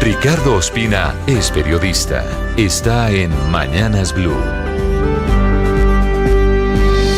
Ricardo Ospina es periodista. Está en Mañanas Blue.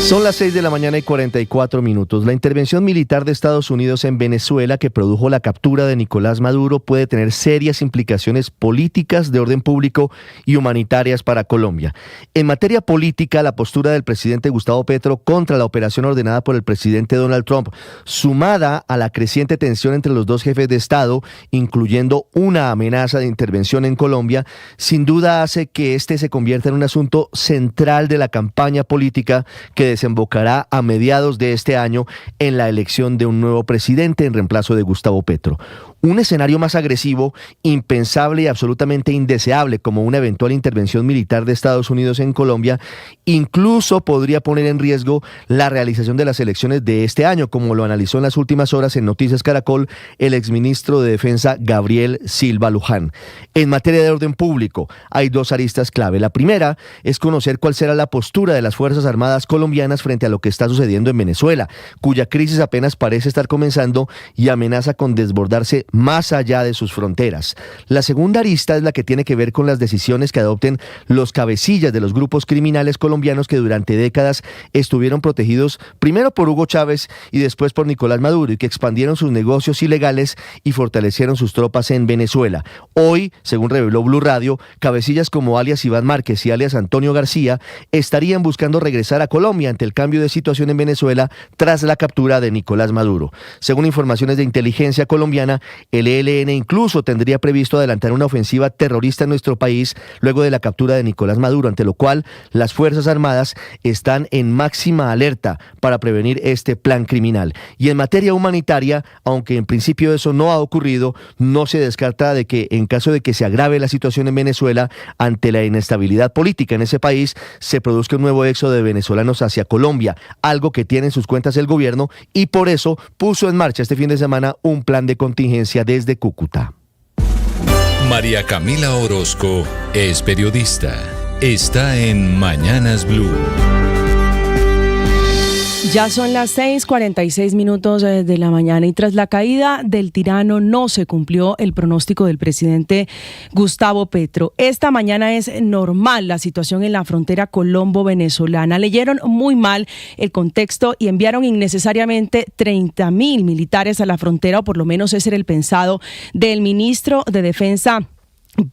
Son las 6:44 a.m. La intervención militar de Estados Unidos en Venezuela, que produjo la captura de Nicolás Maduro, puede tener serias implicaciones políticas, de orden público y humanitarias para Colombia. En materia política, la postura del presidente Gustavo Petro contra la operación ordenada por el presidente Donald Trump, sumada a la creciente tensión entre los dos jefes de Estado, incluyendo una amenaza de intervención en Colombia, sin duda hace que este se convierta en un asunto central de la campaña política que desembocará a mediados de este año en la elección de un nuevo presidente en reemplazo de Gustavo Petro. Un escenario más agresivo, impensable y absolutamente indeseable, como una eventual intervención militar de Estados Unidos en Colombia, incluso podría poner en riesgo la realización de las elecciones de este año, como lo analizó en las últimas horas en Noticias Caracol el exministro de Defensa Gabriel Silva Luján. En materia de orden público, hay dos aristas clave. La primera es conocer cuál será la postura de las Fuerzas Armadas colombianas frente a lo que está sucediendo en Venezuela, cuya crisis apenas parece estar comenzando y amenaza con desbordarse más allá de sus fronteras. La segunda arista es la que tiene que ver con las decisiones que adopten los cabecillas de los grupos criminales colombianos que durante décadas estuvieron protegidos primero por Hugo Chávez y después por Nicolás Maduro, y que expandieron sus negocios ilegales y fortalecieron sus tropas en Venezuela. Hoy, según reveló Blue Radio, cabecillas como alias Iván Márquez y alias Antonio García estarían buscando regresar a Colombia ante el cambio de situación en Venezuela tras la captura de Nicolás Maduro. Según informaciones de inteligencia colombiana, el ELN incluso tendría previsto adelantar una ofensiva terrorista en nuestro país luego de la captura de Nicolás Maduro, ante lo cual las Fuerzas Armadas están en máxima alerta para prevenir este plan criminal. Y en materia humanitaria, aunque en principio eso no ha ocurrido, no se descarta de que en caso de que se agrave la situación en Venezuela ante la inestabilidad política en ese país, se produzca un nuevo éxodo de venezolanos hacia Colombia, algo que tiene en sus cuentas el gobierno, y por eso puso en marcha este fin de semana un plan de contingencia desde Cúcuta. María Camila Orozco es periodista. Está en Mañanas Blue. Ya son las 6:46 de la mañana y tras la caída del tirano no se cumplió el pronóstico del presidente Gustavo Petro. Esta mañana es normal la situación en la frontera colombo-venezolana. Leyeron muy mal el contexto y enviaron innecesariamente 30.000 militares a la frontera, o por lo menos ese era el pensado del ministro de Defensa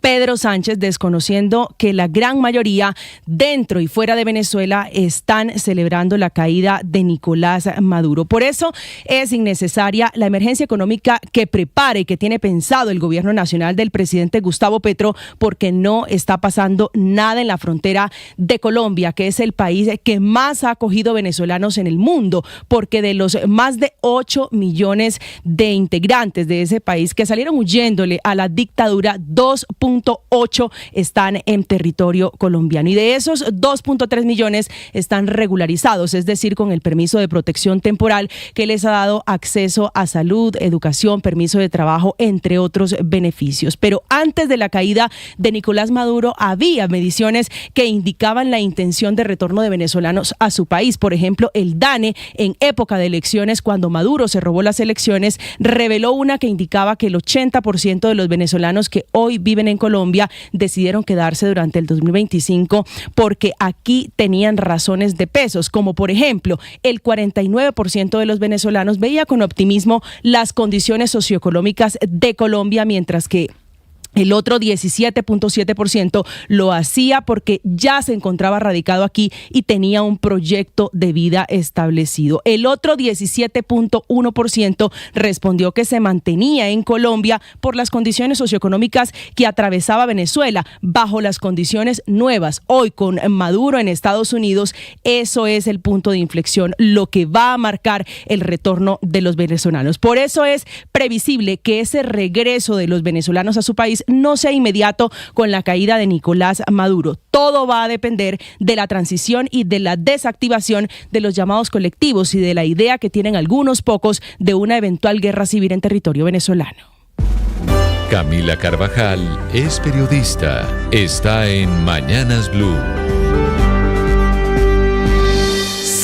Pedro Sánchez, desconociendo que la gran mayoría dentro y fuera de Venezuela están celebrando la caída de Nicolás Maduro. Por eso es innecesaria la emergencia económica que prepara y que tiene pensado el gobierno nacional del presidente Gustavo Petro, porque no está pasando nada en la frontera de Colombia, que es el país que más ha acogido venezolanos en el mundo, porque de los más de 8 millones de integrantes de ese país que salieron huyéndole a la dictadura, 2.8 están en territorio colombiano, y de esos 2.3 millones están regularizados, es decir, con el permiso de protección temporal que les ha dado acceso a salud, educación, permiso de trabajo, entre otros beneficios. Pero antes de la caída de Nicolás Maduro había mediciones que indicaban la intención de retorno de venezolanos a su país. Por ejemplo, el DANE, en época de elecciones, cuando Maduro se robó las elecciones, reveló una que indicaba que el 80% de los venezolanos que hoy viven en Colombia decidieron quedarse durante el 2025 porque aquí tenían razones de pesos, como por ejemplo el 49% de los venezolanos veía con optimismo las condiciones socioeconómicas de Colombia, mientras que el otro 17.7% lo hacía porque ya se encontraba radicado aquí y tenía un proyecto de vida establecido. El otro 17.1% respondió que se mantenía en Colombia por las condiciones socioeconómicas que atravesaba Venezuela, bajo las condiciones nuevas. Hoy, con Maduro en Estados Unidos, eso es el punto de inflexión, lo que va a marcar el retorno de los venezolanos. Por eso es previsible que ese regreso de los venezolanos a su país no sea inmediato con la caída de Nicolás Maduro. Todo va a depender de la transición y de la desactivación de los llamados colectivos y de la idea que tienen algunos pocos de una eventual guerra civil en territorio venezolano. Camila Carvajal es periodista. Está en Mañanas Blue.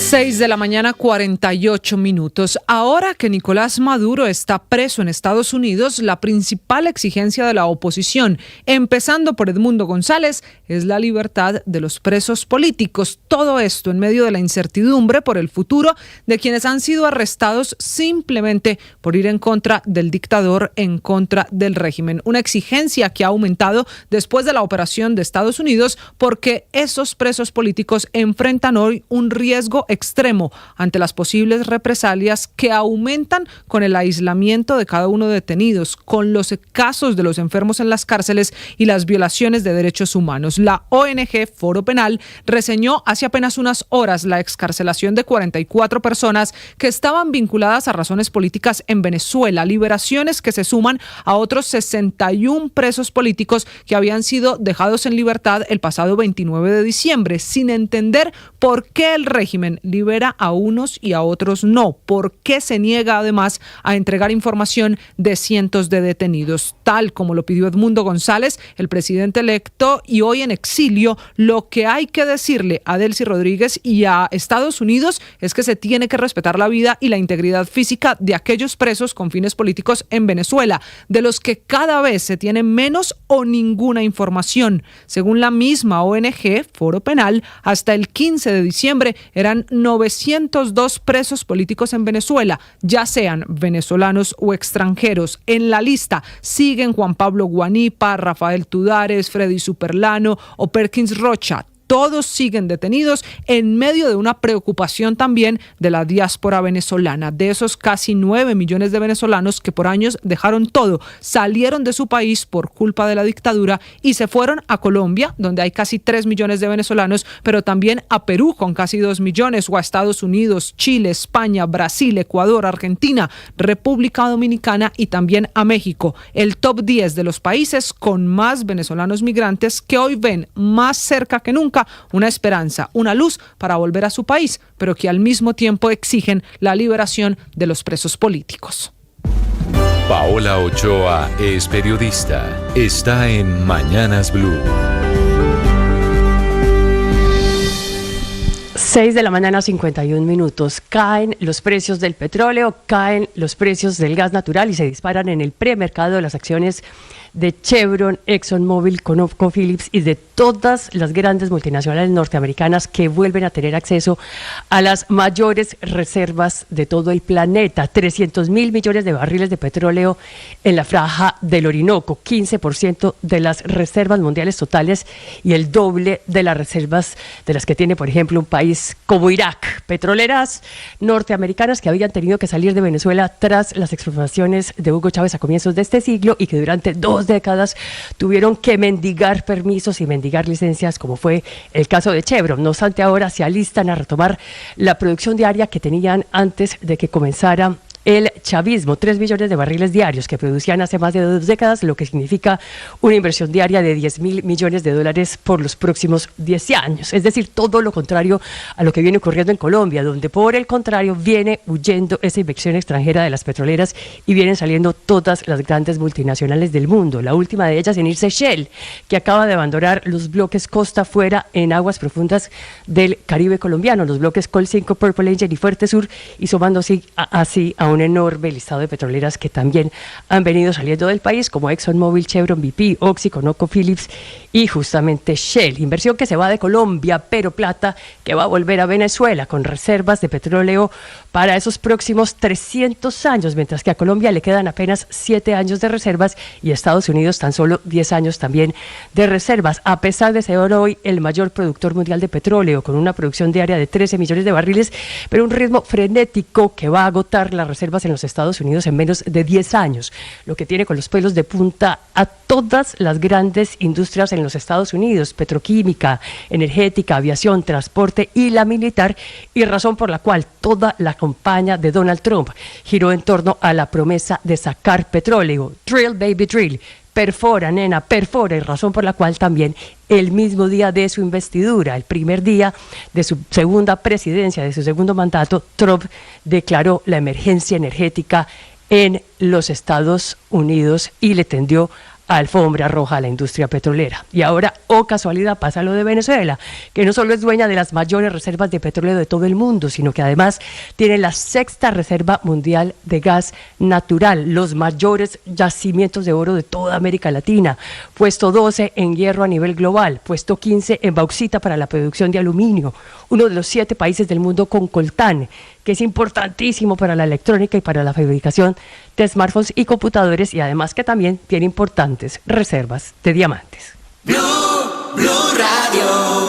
6 de la mañana, 48 minutos. Ahora que Nicolás Maduro está preso en Estados Unidos, la principal exigencia de la oposición, empezando por Edmundo González, es la libertad de los presos políticos. Todo esto en medio de la incertidumbre por el futuro de quienes han sido arrestados simplemente por ir en contra del dictador, en contra del régimen. Una exigencia que ha aumentado después de la operación de Estados Unidos porque esos presos políticos enfrentan hoy un riesgo extremo ante las posibles represalias que aumentan con el aislamiento de cada uno de detenidos, con los casos de los enfermos en las cárceles y las violaciones de derechos humanos. La ONG Foro Penal reseñó hace apenas unas horas la excarcelación de 44 personas que estaban vinculadas a razones políticas en Venezuela, liberaciones que se suman a otros 61 presos políticos que habían sido dejados en libertad el pasado 29 de diciembre, sin entender por qué el régimen libera a unos y a otros no. ¿Por qué se niega además a entregar información de cientos de detenidos? Tal como lo pidió Edmundo González, el presidente electo y hoy en exilio, lo que hay que decirle a Delcy Rodríguez y a Estados Unidos es que se tiene que respetar la vida y la integridad física de aquellos presos con fines políticos en Venezuela, de los que cada vez se tiene menos o ninguna información. Según la misma ONG Foro Penal, hasta el 15 de diciembre eran 902 presos políticos en Venezuela, ya sean venezolanos o extranjeros. En la lista siguen Juan Pablo Guanipa, Rafael Tudares, Freddy Superlano o Perkins Rocha. Todos siguen detenidos en medio de una preocupación también de la diáspora venezolana, de esos casi 9 millones de venezolanos que por años dejaron todo, salieron de su país por culpa de la dictadura y se fueron a Colombia, donde hay casi 3 millones de venezolanos, pero también a Perú con casi 2 millones, o a Estados Unidos, Chile, España, Brasil, Ecuador, Argentina, República Dominicana y también a México. El top 10 de los países con más venezolanos migrantes que hoy ven más cerca que nunca una esperanza, una luz para volver a su país, pero que al mismo tiempo exigen la liberación de los presos políticos. Paola Ochoa es periodista. Está en Mañanas Blue. 6 de la mañana, 51 minutos. Caen los precios del petróleo, caen los precios del gas natural y se disparan en el premercado de las acciones de Chevron, ExxonMobil, ConocoPhillips y de todas las grandes multinacionales norteamericanas que vuelven a tener acceso a las mayores reservas de todo el planeta. 300.000 millones de barriles de petróleo en la franja del Orinoco, 15% de las reservas mundiales totales y el doble de las reservas de las que tiene, por ejemplo, un país como Irak. Petroleras norteamericanas que habían tenido que salir de Venezuela tras las expropiaciones de Hugo Chávez a comienzos de este siglo y que durante 2 décadas tuvieron que mendigar permisos y mendigar licencias, como fue el caso de Chevron. No obstante, ahora se alistan a retomar la producción diaria que tenían antes de que comenzara el chavismo, 3 millones de barriles diarios que producían hace más de 2 décadas, lo que significa una inversión diaria de $10.000 millones por los próximos 10 años. Es decir, todo lo contrario a lo que viene ocurriendo en Colombia, donde por el contrario viene huyendo esa inversión extranjera de las petroleras y vienen saliendo todas las grandes multinacionales del mundo. La última de ellas en irse Shell, que acaba de abandonar los bloques costa afuera en aguas profundas del Caribe colombiano, los bloques Col 5, Purple Angel y Fuerte Sur, y sumándose así a un enorme listado de petroleras que también han venido saliendo del país, como ExxonMobil, Chevron, BP, Oxy, ConocoPhillips y justamente Shell. Inversión que se va de Colombia, pero plata que va a volver a Venezuela con reservas de petróleo para esos próximos 300 años, mientras que a Colombia le quedan apenas 7 años de reservas y a Estados Unidos tan solo 10 años también de reservas, a pesar de ser hoy el mayor productor mundial de petróleo, con una producción diaria de 13 millones de barriles, pero un ritmo frenético que va a agotar las reservas en los Estados Unidos en menos de 10 años, lo que tiene con los pelos de punta a todas las grandes industrias en los Estados Unidos: petroquímica, energética, aviación, transporte y la militar, y razón por la cual toda la campaña de Donald Trump giró en torno a la promesa de sacar petróleo. Drill, baby, drill. Perfora, nena, perfora, y razón por la cual también el mismo día de su investidura, el primer día de su segunda presidencia, de su segundo mandato, Trump declaró la emergencia energética en los Estados Unidos y le tendió alfombra roja a la industria petrolera. Y ahora, oh casualidad, pasa lo de Venezuela, que no solo es dueña de las mayores reservas de petróleo de todo el mundo, sino que además tiene la 6ª reserva mundial de gas natural, los mayores yacimientos de oro de toda América Latina, puesto 12 en hierro a nivel global, puesto 15 en bauxita para la producción de aluminio, uno de los 7 países del mundo con coltán, que es importantísimo para la electrónica y para la fabricación de smartphones y computadores, y además que también tiene importantes reservas de diamantes. Blue Radio.